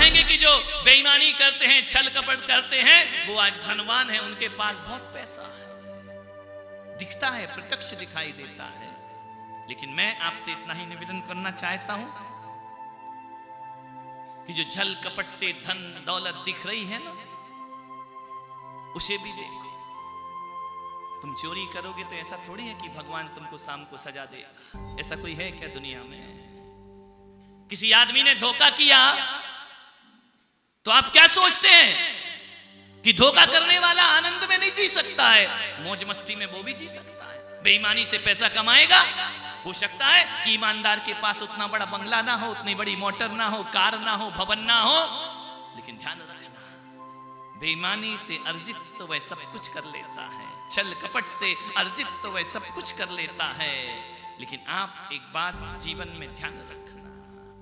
कहेंगे कि जो बेईमानी करते हैं, छल कपट करते हैं, वो आज धनवान है, उनके पास बहुत पैसा है, दिखता है, प्रत्यक्ष दिखाई देता है। लेकिन मैं आपसे इतना ही निवेदन करना चाहता हूं कि जो छल कपट से धन दौलत दिख रही है ना, उसे भी देखो। तुम चोरी करोगे तो ऐसा थोड़ी है कि भगवान तुमको शाम को सजा देगा। ऐसा कोई है क्या दुनिया में? किसी आदमी ने धोखा किया तो आप क्या सोचते हैं कि धोखा करने वाला आनंद में नहीं जी सकता है, मौज मस्ती में वो भी जी सकता है। बेईमानी से पैसा कमाएगा, हो सकता है कि ईमानदार के पास उतना बड़ा बंगला ना हो, उतनी बड़ी मोटर ना हो, कार ना हो, भवन ना हो, लेकिन ध्यान रखना, बेईमानी से अर्जित तो वह सब कुछ कर लेता है, छल कपट से अर्जित तो वह सब कुछ कर लेता है। लेकिन आप एक बात जीवन में ध्यान रखना,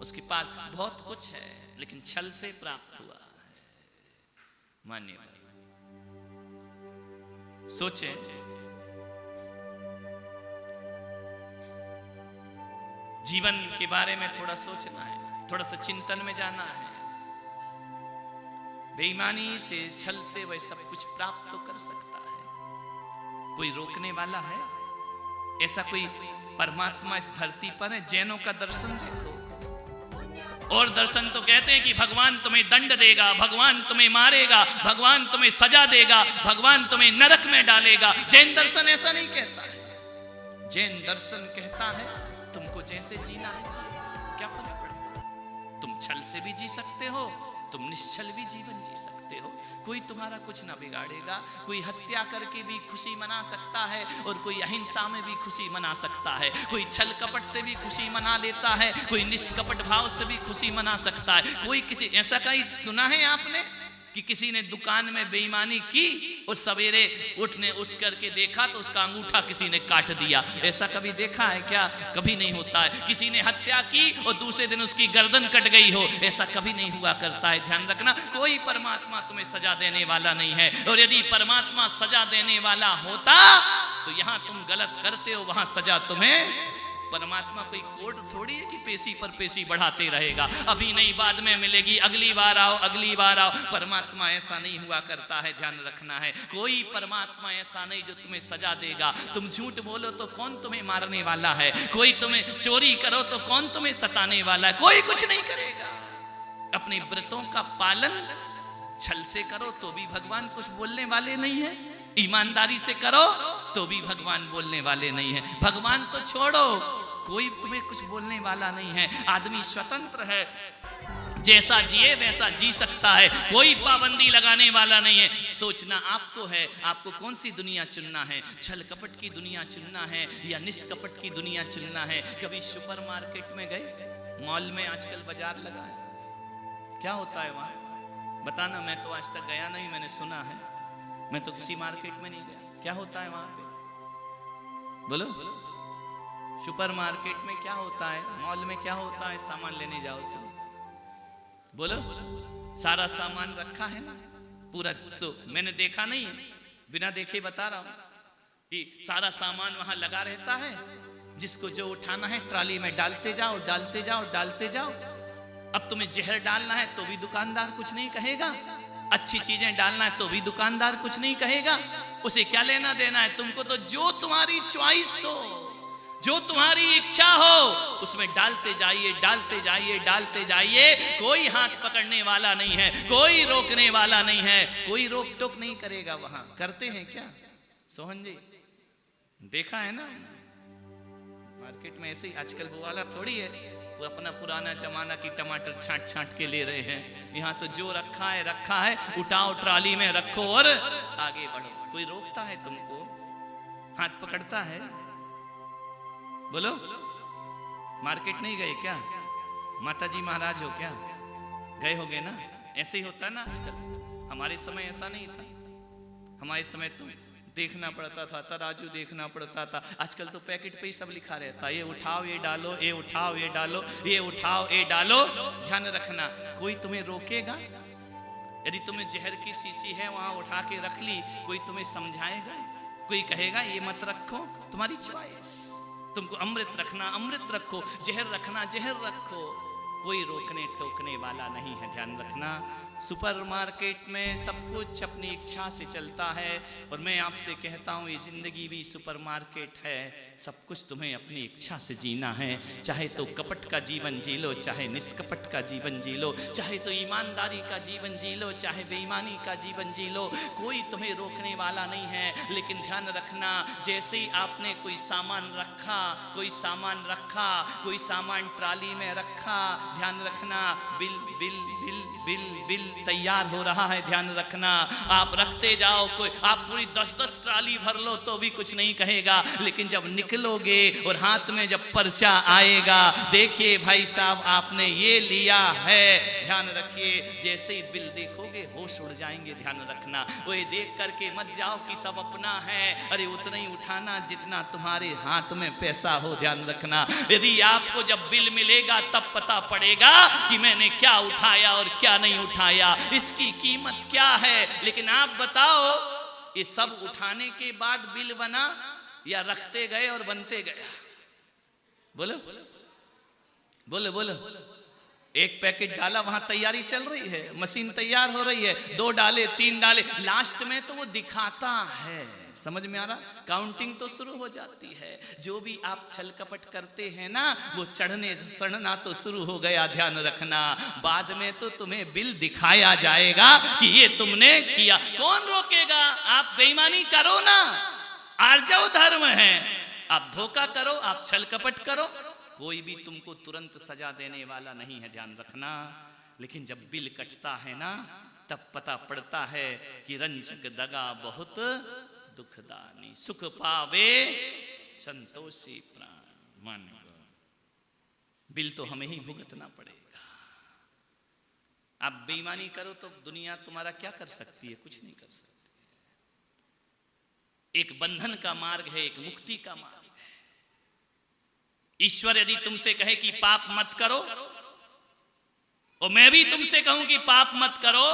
उसके पास बहुत कुछ है लेकिन छल से प्राप्त हुआ है। मानिए, सोचे, जीवन के बारे में थोड़ा सोचना है, थोड़ा सा चिंतन में जाना है। बेईमानी से, छल से वह सब कुछ प्राप्त तो कर सकता है, कोई रोकने वाला है? ऐसा कोई परमात्मा इस धरती पर है? जैनों का दर्शन देखो, और दर्शन तो कहते हैं कि भगवान तुम्हें दंड देगा, भगवान तुम्हें मारेगा, भगवान तुम्हें सजा देगा, भगवान तुम्हें नरक में डालेगा। जैन दर्शन ऐसा नहीं कहता है। जैन दर्शन कहता है तुमको जैसे जीना है जियो, क्या फर्क पड़ता है? तुम छल से भी जी सकते हो, तुम निश्चल भी जीवन जी सकते हो, कोई तुम्हारा कुछ ना बिगाड़ेगा। कोई हत्या करके भी खुशी मना सकता है और कोई अहिंसा में भी खुशी मना सकता है, कोई छल कपट से भी खुशी मना लेता है, कोई निष्कपट भाव से भी खुशी मना सकता है। कोई किसी, ऐसा कहीं सुना है आपने कि किसी ने दुकान में बेईमानी की और सवेरे उठ करके देखा तो उसका अंगूठा किसी ने काट दिया? ऐसा कभी देखा है क्या? कभी नहीं होता है। किसी ने हत्या की और दूसरे दिन उसकी गर्दन कट गई हो, ऐसा कभी नहीं हुआ करता है। ध्यान रखना, कोई परमात्मा तुम्हें सजा देने वाला नहीं है, और यदि परमात्मा सजा देने वाला होता तो यहां तुम गलत करते हो, वहां सजा तुम्हें। परमात्मा कोई कोड थोड़ी है कि पेशी पर पेशी बढ़ाते रहेगा, अभी नहीं बाद में मिलेगी, अगली बार आओ, अगली बार आओ। परमात्मा ऐसा नहीं हुआ करता है, ध्यान रखना है। कोई परमात्मा ऐसा नहीं जो तुम्हें सजा देगा। तुम झूठ बोलो तो कौन तुम्हें मारने वाला है? कोई तुम्हें चोरी करो तो कौन तुम्हें सताने वाला है? कोई कुछ नहीं करेगा। अपने व्रतों का पालन छल से करो तो भी भगवान कुछ बोलने वाले नहीं है, ईमानदारी से करो तो भी भगवान बोलने वाले नहीं है। भगवान तो छोड़ो, कोई तुम्हें कुछ बोलने वाला नहीं है। आदमी स्वतंत्र है, जैसा जिए वैसा जी सकता है, कोई पाबंदी लगाने वाला नहीं है। सोचना आपको है, आपको कौन सी दुनिया चुनना है, छल कपट की दुनिया चुनना है या निष्कपट की दुनिया चुनना है। कभी सुपरमार्केट में गए, मॉल में आजकल बाजार लगा है, क्या होता है वहां बताना? मैं तो आज तक गया नहीं, मैंने सुना है, मैं तो किसी मार्केट में नहीं गया। क्या होता है वहां पे? बोलो, सुपरमार्केट में क्या होता है, मॉल में क्या होता है? सामान लेने जाओ तो बोलो, सारा सामान रखा है ना पूरा। मैंने देखा नहीं है, बिना देखे बता रहा हूं कि सारा सामान वहां लगा रहता है, जिसको जो उठाना है ट्राली में डालते जाओ, डालते जाओ, डालते जाओ। अब तुम्हें जहर डालना है तो भी दुकानदार कुछ नहीं कहेगा, अच्छी चीजें डालना है तो भी दुकानदार कुछ नहीं कहेगा। उसे क्या लेना देना है? तुमको तो जो तुम्हारी चॉइस हो, जो तुम्हारी इच्छा हो, उसमें डालते जाइए, डालते जाइए, डालते जाइए। कोई हाथ पकड़ने वाला नहीं है, कोई रोकने वाला नहीं है, कोई रोक टोक नहीं करेगा। वहां करते हैं क्या सोहन जी? देखा है ना मार्केट में ऐसे ही। आजकल वो वाला थोड़ी है, वो अपना पुराना जमाना की टमाटर छांट छांट के ले रहे हैं। यहाँ तो जो रखा है रखा है, उठाओ ट्राली में रखो और आगे बढ़ो। कोई रोकता है तुमको? हाथ पकड़ता है? बोलो, मार्केट नहीं गए क्या? माता जी महाराज हो क्या? गए होगे ना? ऐसे ही होता है ना आजकल। हमारे समय ऐसा नहीं था, हमारे समय तो देखना पड़ता था, तराजू देखना पड़ता था। आजकल तो पैकेट पे ही सब लिखा रहता है, ये उठाओ ये डालो, ये उठाओ ये डालो, ये उठाओ ये डालो। ध्यान रखना, कोई तुम्हें रोकेगा? यदि तुम्हें जहर की शीशी है वहां उठा के रख ली, कोई तुम्हें समझाएगा? कोई कहेगा ये मत रखो? तुम्हारी चॉइस। तुमको अमृत रखना अमृत रखो, जहर रखना जहर रखो, कोई रोकने टोकने वाला नहीं है, ध्यान रखना। सुपरमार्केट में सब कुछ अपनी इच्छा से चलता है, और मैं आपसे कहता हूँ ये जिंदगी भी सुपरमार्केट है। सब कुछ तुम्हें अपनी इच्छा से जीना है, चाहे तो कपट का जीवन जी लो, चाहे निष्कपट का जीवन जी लो, चाहे तो ईमानदारी का जीवन जी लो, चाहे बेईमानी का जीवन जी लो, कोई तुम्हें रोकने वाला नहीं है। लेकिन ध्यान रखना, जैसे ही आपने कोई सामान रखा, कोई सामान ट्राली में रखा, ध्यान रखना bill bill bill bill bill तैयार हो रहा है, ध्यान रखना। आप रखते जाओ, कोई आप पूरी 10-10 ट्राली भर लो तो भी कुछ नहीं कहेगा, लेकिन जब निकलोगे और हाथ में जब पर्चा आएगा, देखिए भाई साहब आपने ये लिया है, ध्यान रखिए। जैसे ही बिल देखोगे होश उड़ जाएंगे, ध्यान रखना। वो ये देख करके मत जाओ कि सब अपना है, अरे उतना ही उठाना जितना तुम्हारे हाथ में पैसा हो, ध्यान रखना। यदि आपको जब बिल मिलेगा तब पता पड़ेगा कि मैंने क्या उठाया और क्या नहीं उठाया, इसकी कीमत क्या है। लेकिन आप बताओ, ये सब उठाने के बाद बिल बना या रखते गए और बनते गया? बोलो बोलो बोलो। एक पैकेट डाला, वहां तैयारी चल रही है, मशीन तैयार हो रही है, 2 डाले 3 डाले, लास्ट में तो वो दिखाता है। समझ में आ रहा? काउंटिंग तो शुरू हो जाती है। जो भी आप छल कपट करते हैं ना, वो चढ़ना तो शुरू हो गया, ध्यान रखना। बाद में तो तुम्हें बिल दिखाया जाएगा कि ये तुमने किया। कौन रोकेगा? आप बेईमानी करो ना, आर्जव धर्म है। आप धोखा करो, आप छल कपट करो, कोई भी तुमको तुरंत सजा देने वाला नहीं है, ध्यान रखना। लेकिन जब बिल कटता है ना, तब पता पड़ता है कि रंजक दगा बहुत दुखदानी, सुख पावे संतोषी प्राण। मान बिल तो हमें ही भुगतना पड़ेगा। आप बेईमानी करो तो दुनिया तुम्हारा क्या कर सकती है? कुछ नहीं कर सकती। एक बंधन का मार्ग है, एक मुक्ति का मार्ग है। ईश्वर यदि तुमसे कहे कि पाप मत करो, और मैं भी तुमसे कहूं कि पाप मत करो,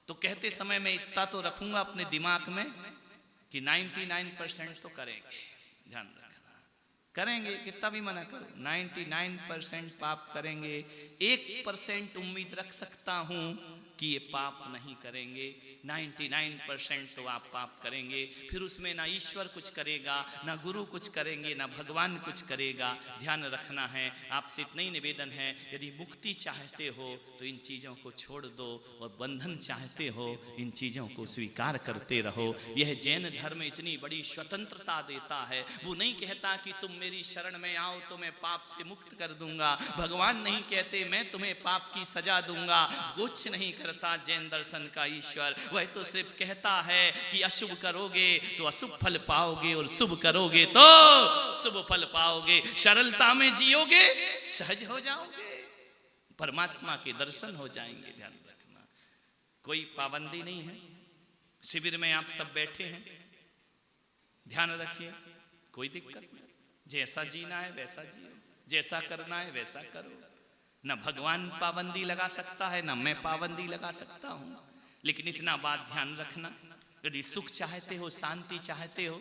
तो कहते समय मैं इतना तो रखूंगा अपने दिमाग में कि 99% तो करेंगे, ध्यान रखना, करेंगे। कितना भी मना करो, 99% पाप करेंगे। 1% उम्मीद रख सकता हूं कि ये पाप नहीं करेंगे। 99% तो आप पाप करेंगे। फिर उसमें ना ईश्वर कुछ करेगा, ना गुरु कुछ करेंगे, ना भगवान कुछ करेगा। ध्यान रखना है। आपसे इतना ही निवेदन है, यदि मुक्ति चाहते हो तो इन चीज़ों को छोड़ दो, और बंधन चाहते हो इन चीज़ों को स्वीकार करते रहो। यह जैन धर्म इतनी बड़ी स्वतंत्रता देता है। वो नहीं कहता कि तुम मेरी शरण में आओ तो मैं पाप से मुक्त कर दूंगा। भगवान नहीं कहते मैं तुम्हें पाप की सजा दूंगा। कुछ नहीं करता जैन दर्शन का ईश्वर। वह तो सिर्फ कहता है कि अशुभ करोगे तो अशुभ फल पाओगे, और शुभ करोगे तो शुभ फल पाओगे। सरलता में जियोगे, सहज हो जाओगे, परमात्मा के दर्शन हो जाएंगे। ध्यान रखना, कोई पाबंदी नहीं है। शिविर में आप सब बैठे हैं, ध्यान रखिए, कोई दिक्कत नहीं। जैसा जीना है वैसा जियो, जैसा करना है वैसा करो। न भगवान पाबंदी लगा सकता है, न मैं पाबंदी लगा सकता हूं। लेकिन इतना बात ध्यान रखना, यदि सुख चाहते हो, शांति चाहते हो,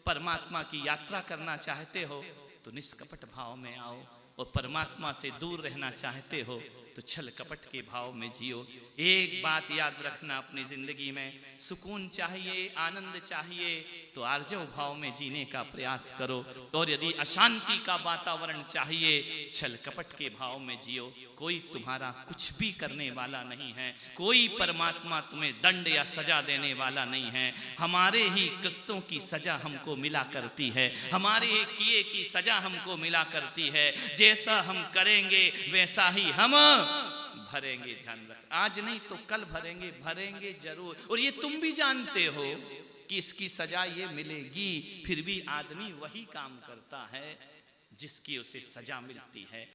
परमात्मा की यात्रा करना चाहते हो, तो निष्कपट भाव में आओ। और परमात्मा से दूर रहना चाहते हो तो छल कपट के भाव में जियो। एक बात याद रखना, अपनी जिंदगी में सुकून चाहिए, आनंद चाहिए, तो आर्जव भाव में जीने का प्रयास करो। और यदि अशांति का वातावरण चाहिए, छल कपट के भाव में जियो। कोई तुम्हारा कुछ भी करने वाला नहीं है। कोई परमात्मा तुम्हें दंड या सजा देने वाला नहीं है। हमारे ही कृत्यों की सजा हमको मिला करती है, हमारे ही किए की सजा हमको मिला करती है। जैसा हम करेंगे वैसा ही हम भरेंगे। ध्यान रख, आज नहीं तो कल भरेंगे, भरेंगे जरूर। और ये तुम भी जानते हो कि इसकी सजा ये मिलेगी। फिर भी आदमी वही काम करता है जिसकी उसे सजा मिलती है।